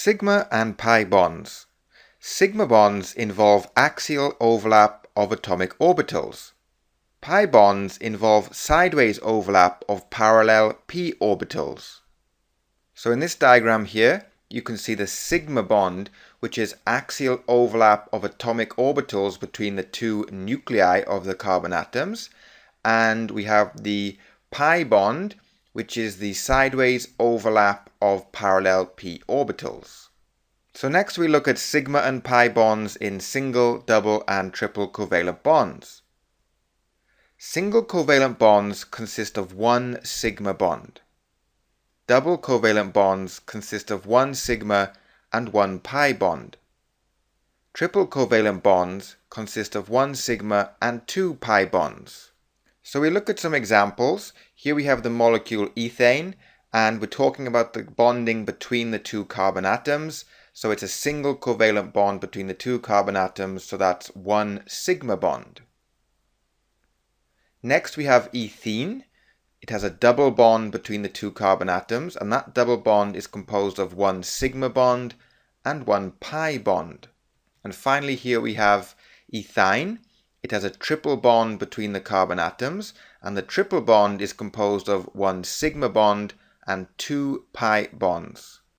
Sigma and pi bonds. Sigma bonds involve axial overlap of atomic orbitals. Pi bonds involve sideways overlap of parallel p orbitals. So in this diagram here, you can see the sigma bond, which is axial overlap of atomic orbitals between the two nuclei of the carbon atoms, and we have the pi bond, which is the sideways overlap of parallel p orbitals. So next we look at sigma and pi bonds in single, double and triple covalent bonds. Single covalent bonds consist of one sigma bond. Double covalent bonds consist of one sigma and one pi bond. Triple covalent bonds consist of one sigma and two pi bonds. So we look at some examples. Here we have the molecule ethane, and we're talking about the bonding between the two carbon atoms. So it's a single covalent bond between the two carbon atoms, so that's one sigma bond. Next we have ethene. It has a double bond between the two carbon atoms, and that double bond is composed of one sigma bond and one pi bond. And finally here we have ethine. It has a triple bond between the carbon atoms, and the triple bond is composed of one sigma bond and two pi bonds.